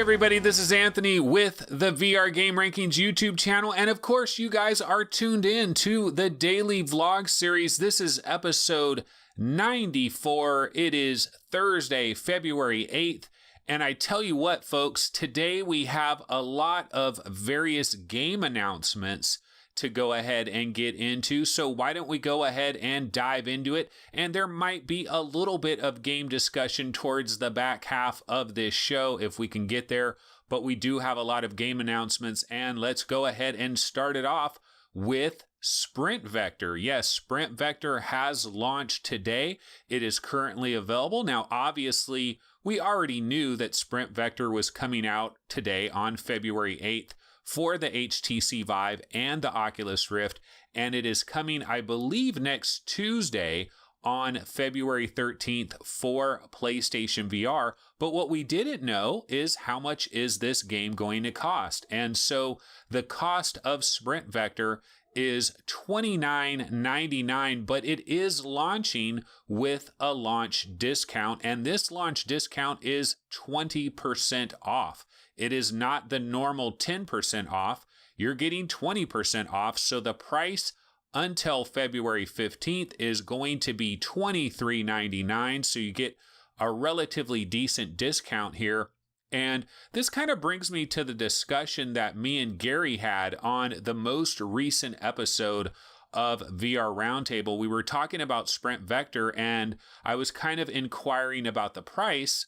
Hey everybody, this is Anthony with the VR Game Rankings YouTube channel, and of course you guys are tuned in to the daily vlog series. This is episode 94. It is Thursday, February 8th, and I tell you what folks, today we have a lot of various game announcements to go ahead and get into, so why don't we go ahead and dive into it. And there might be a little bit of game discussion towards the back half of this show if we can get there, but we do have a lot of game announcements, and let's go ahead and start it off with Sprint Vector. Yes, Sprint Vector has launched today. It is currently available. Now, obviously, we already knew that Sprint Vector was coming out today on February 8th for the HTC Vive and the Oculus Rift, and it is coming, I believe, next Tuesday on February 13th for PlayStation VR. But what we didn't know is how much is this game going to cost. And so the cost of Sprint Vector is $29.99, but it is launching with a launch discount, and this launch discount is 20% off. It is not the normal 10% off. You're getting 20% off, so the price until February 15th is going to be $23.99, so you get a relatively decent discount here. And this kind of brings me to the discussion that me and Gary had on the most recent episode of VR Roundtable. We were talking about Sprint Vector, and I was kind of inquiring about the price.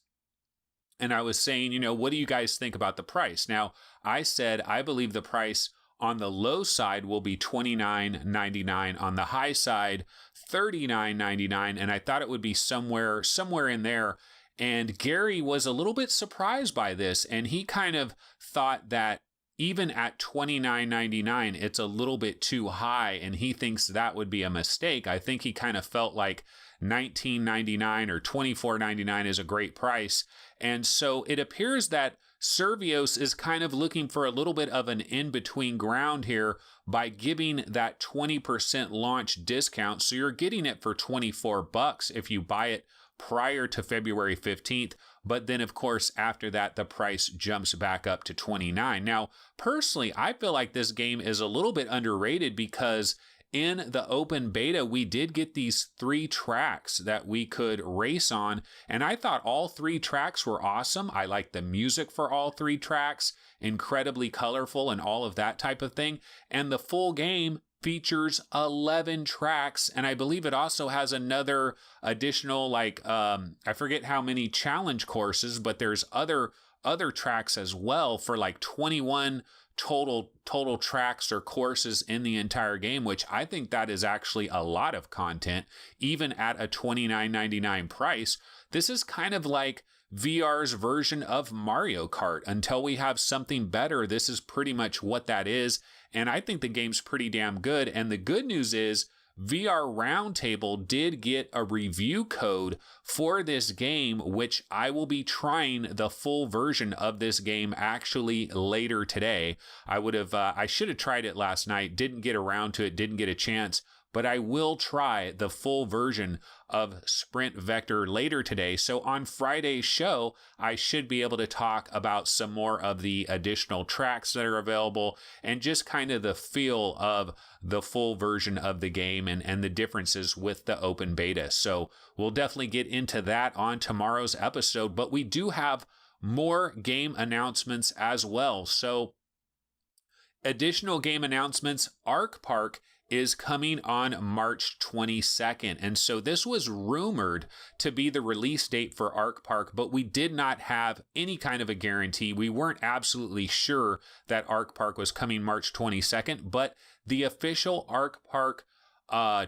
And I was saying, what do you guys think about the price? Now, I said I believe the price on the low side will be $29.99, on the high side $39.99, and I thought it would be somewhere in there. And Gary was a little bit surprised by this, and he kind of thought that even at $29.99, it's a little bit too high, and he thinks that would be a mistake. I think he kind of felt like $19.99 or $24.99 is a great price. And so it appears that Survios is kind of looking for a little bit of an in-between ground here by giving that 20% launch discount. So you're getting it for $24 if you buy it prior to February 15th. But then, of course, after that, the price jumps back up to $29. Now, personally, I feel like this game is a little bit underrated because in the open beta, we did get these 3 tracks that we could race on, and I thought all 3 tracks were awesome. I liked the music for all 3 tracks, incredibly colorful and all of that type of thing. And the full game features 11 tracks, and I believe it also has another additional, I forget how many challenge courses, but there's other tracks as well for like 21 total tracks or courses in the entire game, which I think that is actually a lot of content, even at a $29.99 price. This is kind of like VR's version of Mario Kart. Until we have something better, this is pretty much what that is, and I think the game's pretty damn good. And the good news is VR Roundtable did get a review code for this game, which I will be trying the full version of this game actually later today. I should have tried it last night, didn't get around to it, didn't get a chance, but I will try the full version of Sprint Vector later today. So on Friday's show, I should be able to talk about some more of the additional tracks that are available and just kind of the feel of the full version of the game and the differences with the open beta. So we'll definitely get into that on tomorrow's episode, but we do have more game announcements as well. So additional game announcements, Ark Park is coming on March 22nd. And so this was rumored to be the release date for Ark Park, but we did not have any kind of a guarantee. We weren't absolutely sure that Ark Park was coming March 22nd, but the official Ark Park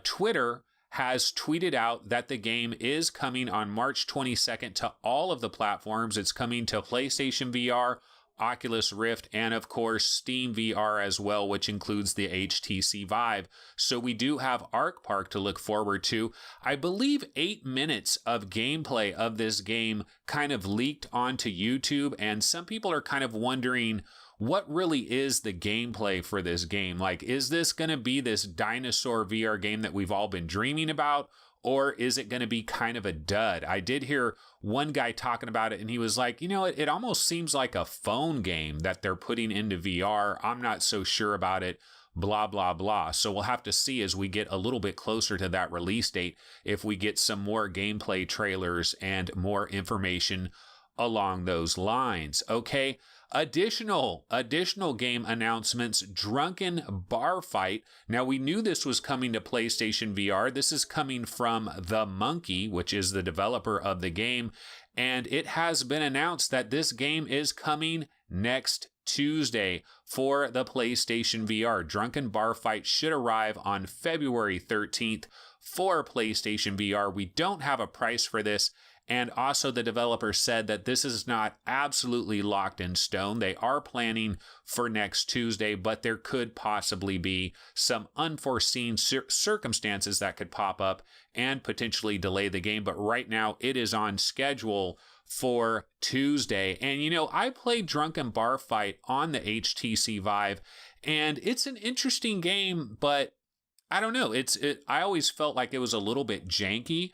Twitter has tweeted out that the game is coming on March 22nd to all of the platforms. It's coming to PlayStation VR, Oculus Rift, and of course Steam VR as well, which includes the HTC Vive. So we do have Ark Park to look forward to. I believe 8 minutes of gameplay of this game kind of leaked onto YouTube, and some people are kind of wondering what really is the gameplay for this game. Like, is this going to be this dinosaur VR game that we've all been dreaming about? or is it going to be kind of a dud? I did hear one guy talking about it, and he was like, it almost seems like a phone game that they're putting into VR. I'm not so sure about it, blah, blah, blah. So we'll have to see as we get a little bit closer to that release date if we get some more gameplay trailers and more information along those lines. Okay. Additional game announcements, Drunken Bar Fight. Now, we knew this was coming to PlayStation VR. This is coming from The Monkey, which is the developer of the game, and it has been announced that this game is coming next Tuesday for the PlayStation VR. Drunken Bar Fight should arrive on February 13th for PlayStation VR. We don't have a price for this. And also the developer said that this is not absolutely locked in stone. They are planning for next Tuesday, but there could possibly be some unforeseen circumstances that could pop up and potentially delay the game. But right now it is on schedule for Tuesday. And I played Drunken Bar Fight on the HTC Vive, and it's an interesting game, but I don't know. I always felt like it was a little bit janky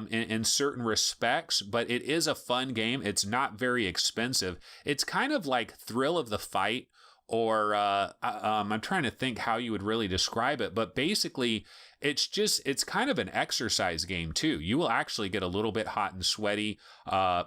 in certain respects, but it is a fun game. It's not very expensive. It's kind of like Thrill of the Fight, or I'm trying to think how you would really describe it, but basically it's kind of an exercise game too. You will actually get a little bit hot and sweaty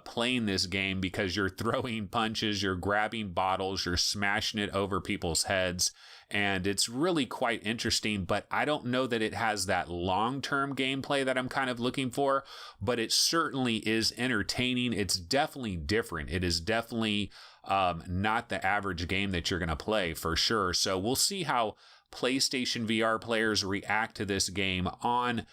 playing this game because you're throwing punches, you're grabbing bottles, you're smashing it over people's heads. And it's really quite interesting, but I don't know that it has that long-term gameplay that I'm kind of looking for, but it certainly is entertaining. It's definitely different. It is definitely not the average game that you're going to play for sure. So we'll see how PlayStation VR players react to this game on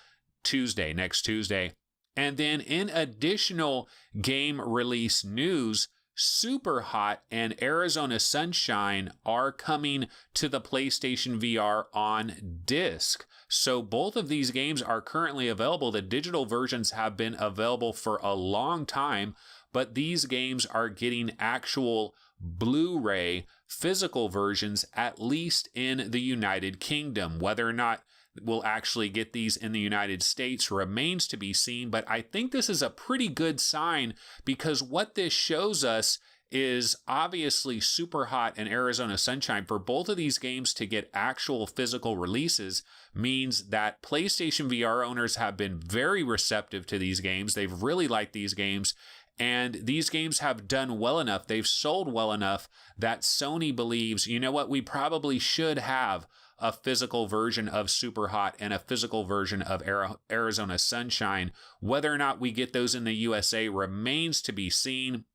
Tuesday, next Tuesday. And then in additional game release news, Superhot and Arizona Sunshine are coming to the PlayStation VR on disc. So both of these games are currently available. The digital versions have been available for a long time, but these games are getting actual Blu-ray physical versions, at least in the United Kingdom. Whether or not we'll actually get these in the United States remains to be seen, but I think this is a pretty good sign, because what this shows us is obviously Superhot and Arizona Sunshine. For both of these games to get actual physical releases means that PlayStation VR owners have been very receptive to these games. They've really liked these games, and these games have done well enough, they've sold well enough, that Sony believes, we probably should have a physical version of Superhot and a physical version of Arizona Sunshine. Whether or not we get those in the USA remains to be seen.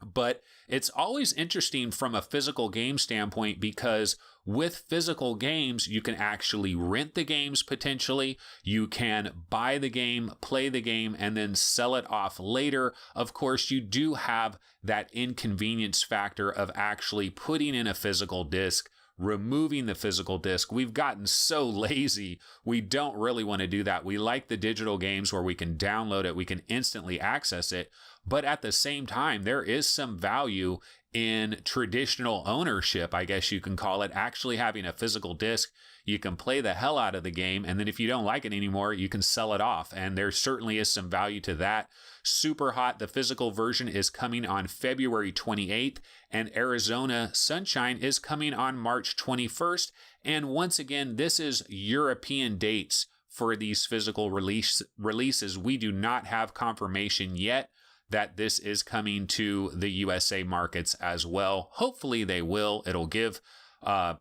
But it's always interesting from a physical game standpoint, because with physical games, you can actually rent the games potentially. You can buy the game, play the game, and then sell it off later. Of course, you do have that inconvenience factor of actually putting in a physical disc, removing the physical disc. We've gotten so lazy. We don't really want to do that. We like the digital games where we can download it, we can instantly access it. But at the same time, there is some value in traditional ownership, I guess you can call it, actually having a physical disc. You can play the hell out of the game, and then if you don't like it anymore, you can sell it off. And there certainly is some value to that. Superhot, the physical version, is coming on February 28th, and Arizona Sunshine is coming on March 21st. And once again, this is European dates for these physical releases. We do not have confirmation yet that this is coming to the USA markets as well. Hopefully they will. It'll give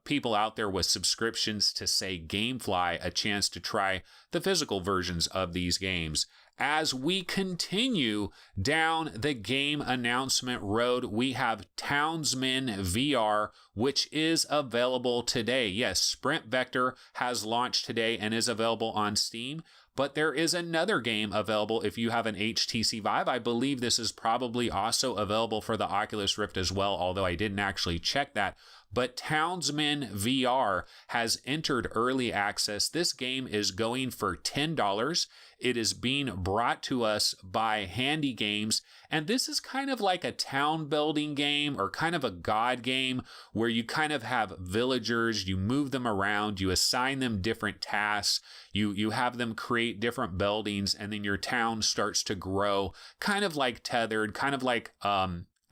people out there with subscriptions to, say, GameFly a chance to try the physical versions of these games. As we continue down the game announcement road, we have Townsman VR, which is available today. Yes, Sprint Vector has launched today and is available on Steam. But there is another game available if you have an HTC Vive. I believe this is probably also available for the Oculus Rift as well, although I didn't actually check that. but Townsman VR has entered early access. This game is going for $10. It is being brought to us by Handy Games, and this is kind of like a town building game or kind of a god game where you kind of have villagers, you move them around, you assign them different tasks, you have them create different buildings, and then your town starts to grow, kind of like Tethered, kind of like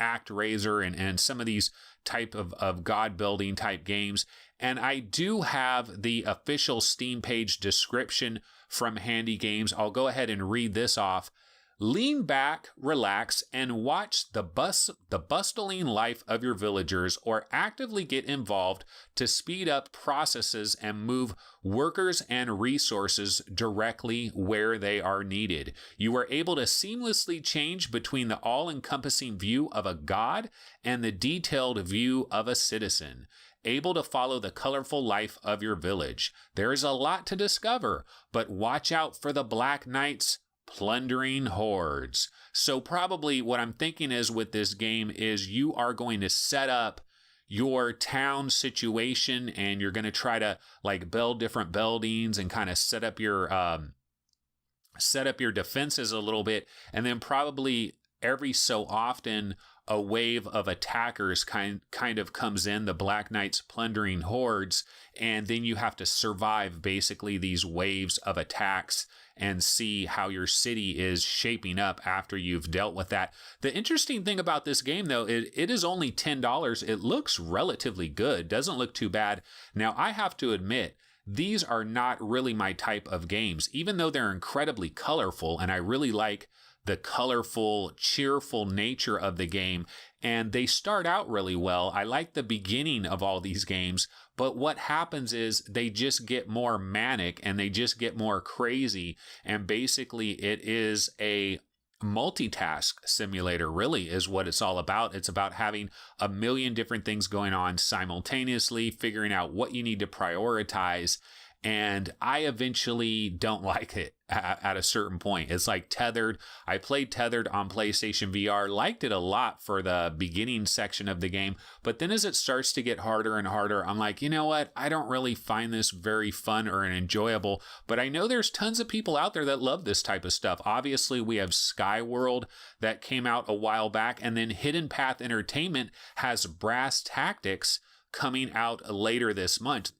ActRaiser and some of these type of god building type games. And I do have the official Steam page description from Handy Games. I'll go ahead and read this off. Lean back, relax, and watch the bustling life of your villagers, or actively get involved to speed up processes and move workers and resources directly where they are needed. You are able to seamlessly change between the all-encompassing view of a god and the detailed view of a citizen, able to follow the colorful life of your village. There is a lot to discover, but watch out for the Black Knight's plundering hordes. So probably what I'm thinking is with this game is you are going to set up your town situation and you're going to try to like build different buildings and kind of set up your defenses a little bit, and then probably every so often a wave of attackers kind of comes in, the Black Knight's plundering hordes, and then you have to survive basically these waves of attacks and see how your city is shaping up after you've dealt with that. The interesting thing about this game, though, it is only $10. It looks relatively good, doesn't look too bad. Now, I have to admit, these are not really my type of games, even though they're incredibly colorful, and I really like the colorful, cheerful nature of the game, and they start out really well. I like the beginning of all these games, but what happens is they just get more manic and they just get more crazy, and basically it is a multitask simulator, really, is what it's all about. It's about having a million different things going on simultaneously, figuring out what you need to prioritize. And I eventually don't like it at a certain point. It's like Tethered. I played Tethered on PlayStation VR, liked it a lot for the beginning section of the game. But then as it starts to get harder and harder, I'm like, you know what? I don't really find this very fun or enjoyable. But I know there's tons of people out there that love this type of stuff. Obviously, we have Skyworld that came out a while back. And then Hidden Path Entertainment has Brass Tactics coming out later this month.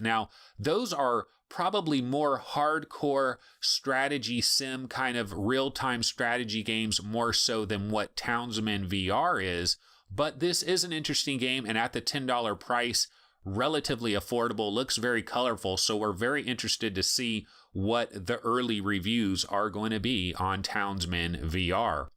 Now, those are probably more hardcore strategy sim kind of real-time strategy games, more so than what Townsman VR is. But this is an interesting game, and at the $10 price, relatively affordable, looks very colorful. So we're very interested to see what the early reviews are going to be on Townsman VR.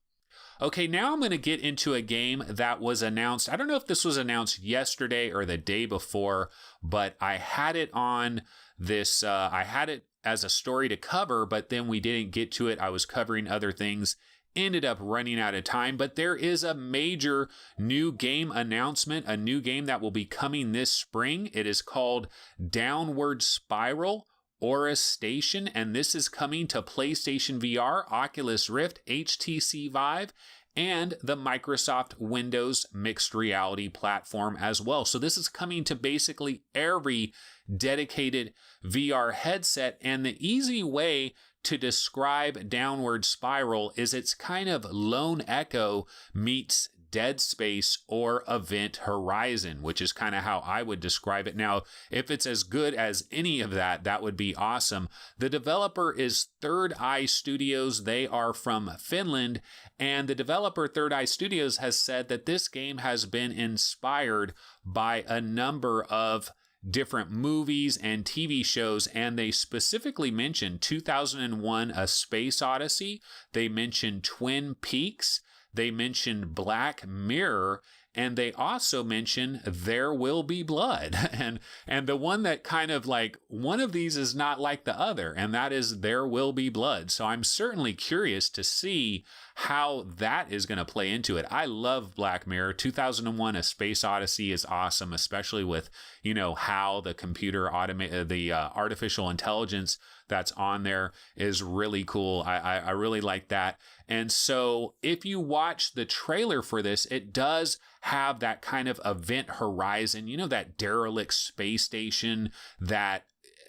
Okay, now I'm going to get into a game that was announced. I don't know if this was announced yesterday or the day before, but I had it on this. I had it as a story to cover, but then we didn't get to it. I was covering other things, ended up running out of time. But there is a major new game announcement, a new game that will be coming this spring. It is called Downward Spiral Aura Station, and this is coming to PlayStation VR, Oculus Rift, HTC Vive, and the Microsoft Windows mixed reality platform as well. So this is coming to basically every dedicated VR headset, and the easy way to describe Downward Spiral is it's kind of Lone Echo meets Dead Space or Event Horizon, which is kind of how I would describe it. Now, if it's as good as any of that, that would be awesome. The developer is Third Eye Studios. They are from Finland, and the developer Third Eye Studios has said that this game has been inspired by a number of different movies and TV shows, and they specifically mentioned 2001: A Space Odyssey. They mentioned Twin Peaks. They mentioned Black Mirror, and they also mention There Will Be Blood. And the one that kind of like, one of these is not like the other, and that is There Will Be Blood. So I'm certainly curious to see how that is going to play into it. I love Black Mirror. 2001: A Space Odyssey is awesome, especially with, you know, how the computer artificial intelligence that's on there is really cool. I really like that. And so if you watch the trailer for this, it does have that kind of event horizon, that derelict space station that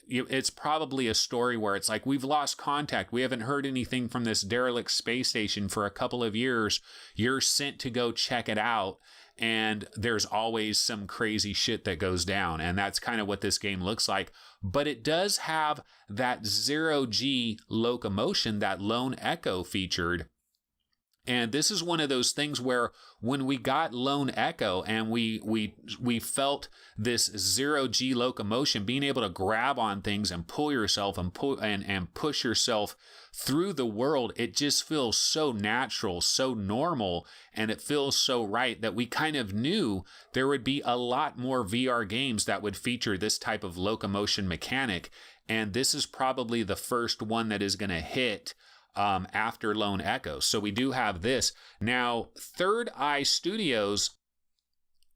it's probably a story where it's like, we've lost contact. We haven't heard anything from this derelict space station for a couple of years. You're sent to go check it out. And there's always some crazy shit that goes down. And that's kind of what this game looks like. But it does have that zero-G locomotion that Lone Echo featured. And this is one of those things where when we got Lone Echo and we felt this zero-G locomotion, being able to grab on things and pull yourself and push yourself through the world, it just feels so natural, so normal, and it feels so right that we kind of knew there would be a lot more VR games that would feature this type of locomotion mechanic. And this is probably the first one that is going to hit after Lone Echo. So we do have this. Now, Third Eye Studios,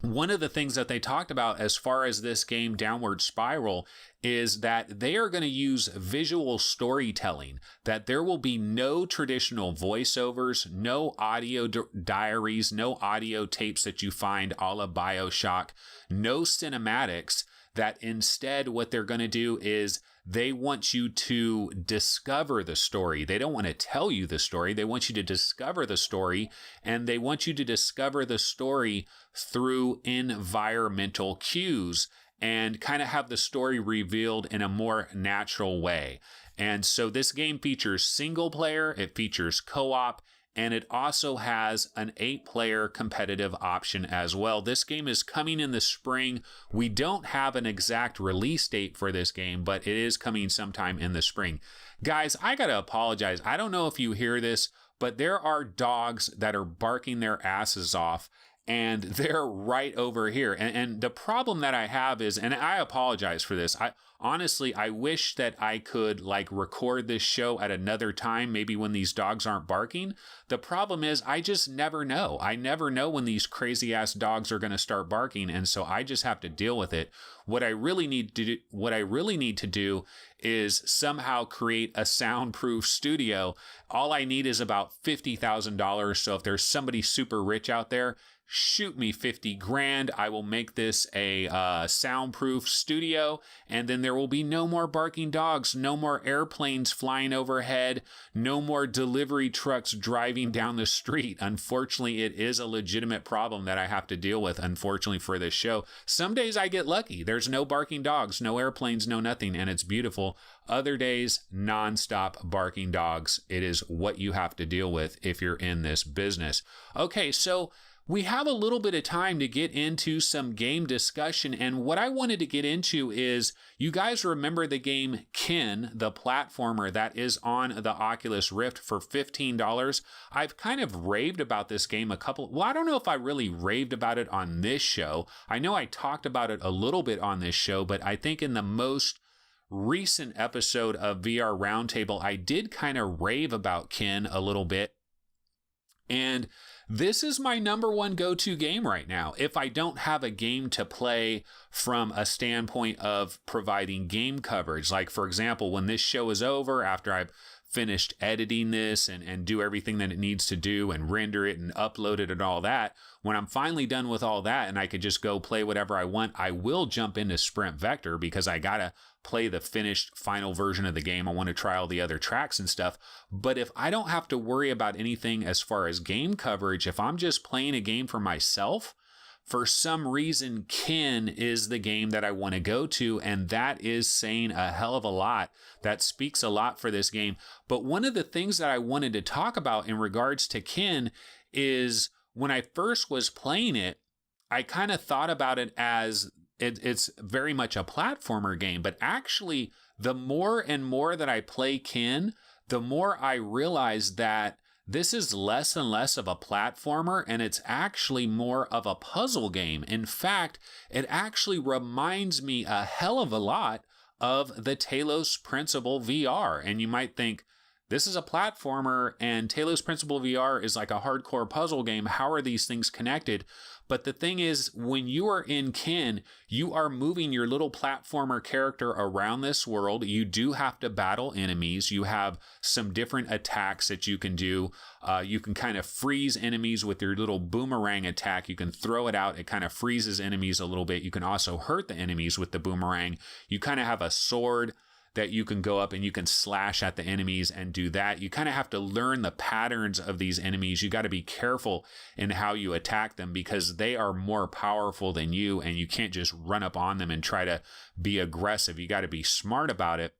one of the things that they talked about as far as this game Downward Spiral is that they are going to use visual storytelling, that there will be no traditional voiceovers, no audio diaries, no audio tapes that you find a la BioShock, no cinematics, that instead what they're going to do is they want you to discover the story. They don't want to tell you the story. They want you to discover the story, and they want you to discover the story through environmental cues and kind of have the story revealed in a more natural way. And so this game features single player, it features co-op, and it also has an 8-player competitive option as well. This game is coming in the spring. We don't have an exact release date for this game, but it is coming sometime in the spring. Guys, I gotta apologize. I don't know if you hear this, but there are dogs that are barking their asses off, and they're right over here. And the problem that I have is, and I apologize for this, honestly, I wish that I could record this show at another time, maybe when these dogs aren't barking. The problem is I just never know. I never know when these crazy ass dogs are going to start barking, and so I just have to deal with it. What I really need to do is somehow create a soundproof studio. All I need is about $50,000. So if there's somebody super rich out there, shoot me 50 grand. I will make this a soundproof studio, and then there will be no more barking dogs, no more airplanes flying overhead, no more delivery trucks driving down the street. Unfortunately, it is a legitimate problem that I have to deal with, unfortunately, for this show. Some days I get lucky. There's no barking dogs, no airplanes, no nothing, and it's beautiful. Other days, nonstop barking dogs. It is what you have to deal with if you're in this business. Okay, so we have a little bit of time to get into some game discussion, and what I wanted to get into is, you guys remember the game Kin, the platformer that is on the Oculus Rift for $15? I've kind of raved about this game I don't know if I really raved about it on this show. I know I talked about it a little bit on this show, but I think in the most recent episode of VR Roundtable, I did kind of rave about Kin a little bit. And this is my number one go-to game right now. If I don't have a game to play from a standpoint of providing game coverage, like for example, when this show is over, after I've finished editing this and do everything that it needs to do and render it and upload it and all that, when I'm finally done with all that and I could just go play whatever I want, I will jump into Sprint Vector because I gotta play the finished final version of the game. I want to try all the other tracks and stuff. But if I don't have to worry about anything as far as game coverage, if I'm just playing a game for myself, for some reason, Kin is the game that I want to go to, and that is saying a hell of a lot. That speaks a lot for this game. But one of the things that I wanted to talk about in regards to Kin is when I first was playing it, I kind of thought about it as it's very much a platformer game, but actually the more and more that I play Kin, the more I realize that this is less and less of a platformer, and it's actually more of a puzzle game. In fact, it actually reminds me a hell of a lot of the Talos Principle VR. And you might think, this is a platformer and Talos Principle VR is like a hardcore puzzle game. How are these things connected? But the thing is, when you are in Kin, you are moving your little platformer character around this world. You do have to battle enemies. You have some different attacks that you can do. You can kind of freeze enemies with your little boomerang attack. You can throw it out. It kind of freezes enemies a little bit. You can also hurt the enemies with the boomerang. You kind of have a sword that you can go up and you can slash at the enemies and do that. You kind of have to learn the patterns of these enemies. You got to be careful in how you attack them because they are more powerful than you, and you can't just run up on them and try to be aggressive. You got to be smart about it.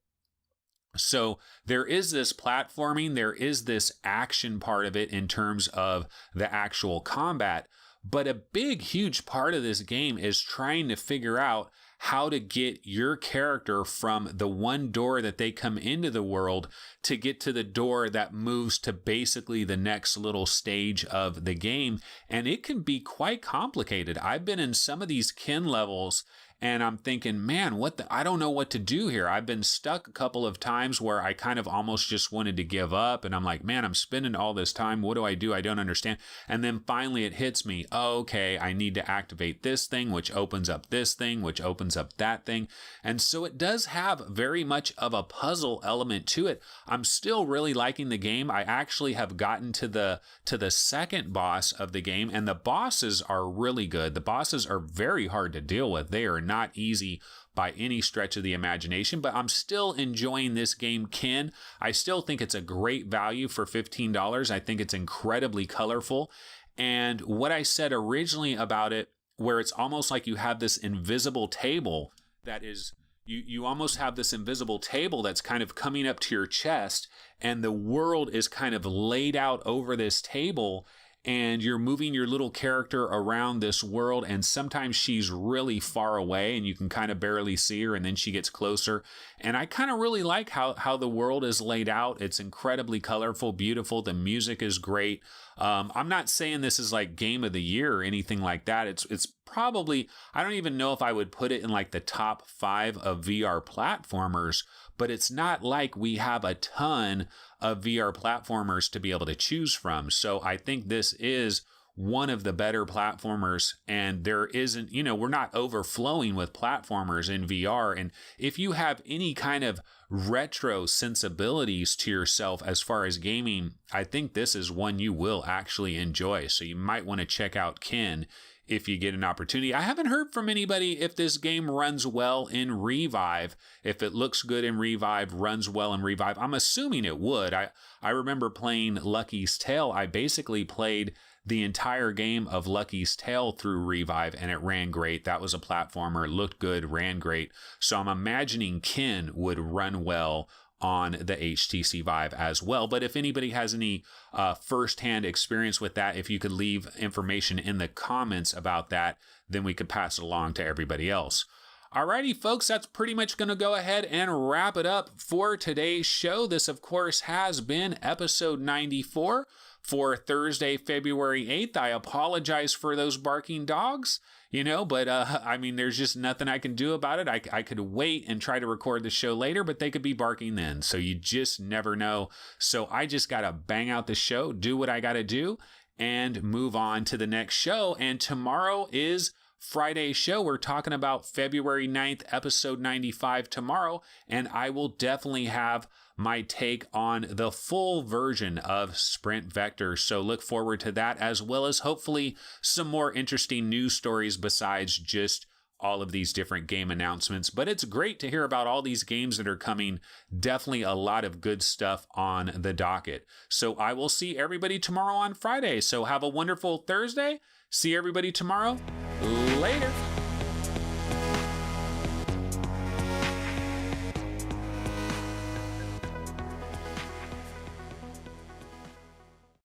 So there is this platforming, there is this action part of it in terms of the actual combat, but a big, huge part of this game is trying to figure out how to get your character from the one door that they come into the world to get to the door that moves to basically the next little stage of the game. And it can be quite complicated. I've been in some of these Kin levels and I'm thinking, man, I don't know what to do here. I've been stuck a couple of times where I kind of almost just wanted to give up. And I'm like, man, I'm spending all this time. What do? I don't understand. And then finally it hits me. Oh, okay, I need to activate this thing, which opens up this thing, which opens up that thing. And so it does have very much of a puzzle element to it. I'm still really liking the game. I actually have gotten to the second boss of the game, and the bosses are really good. The bosses are very hard to deal with. They are not easy by any stretch of the imagination, but I'm still enjoying this game, Kin. I still think it's a great value for $15. I think it's incredibly colorful. And what I said originally about it, where it's almost like you have this invisible table that is, you almost have this invisible table that's kind of coming up to your chest, and the world is kind of laid out over this table, and you're moving your little character around this world, and sometimes she's really far away and you can kind of barely see her, and then she gets closer. And I kind of really like how the world is laid out. It's incredibly colorful, beautiful. The music is great. I'm not saying this is like game of the year or anything like that. It's probably, I don't even know if I would put it in like the top 5 of VR platformers, but it's not like we have a ton of VR platformers to be able to choose from. So I think this is one of the better platformers, and there isn't, we're not overflowing with platformers in VR. And if you have any kind of retro sensibilities to yourself as far as gaming, I think this is one you will actually enjoy. So you might want to check out Kin if you get an opportunity. I haven't heard from anybody if this game runs well in Revive, if it looks good in Revive, runs well in Revive. I'm assuming it would. I remember playing Lucky's Tale. I basically played the entire game of Lucky's Tale through Revive, and it ran great. That was a platformer. It looked good, ran great. So I'm imagining Kin would run well on the HTC Vive as well. But if anybody has any firsthand experience with that, if you could leave information in the comments about that, then we could pass it along to everybody else. Alrighty, folks, that's pretty much going to go ahead and wrap it up for today's show. This, of course, has been episode 94 for Thursday, February 8th. I apologize for those barking dogs. But I mean, there's just nothing I can do about it. I could wait and try to record the show later, but they could be barking then. So you just never know. So I just got to bang out the show, do what I got to do, and move on to the next show. And tomorrow is Friday's show. We're talking about February 9th, episode 95 tomorrow. And I will definitely have my take on the full version of Sprint Vector. So look forward to that, as well as hopefully some more interesting news stories besides just all of these different game announcements. But it's great to hear about all these games that are coming. Definitely a lot of good stuff on the docket. So I will see everybody tomorrow on Friday. So have a wonderful Thursday. See everybody tomorrow. Later.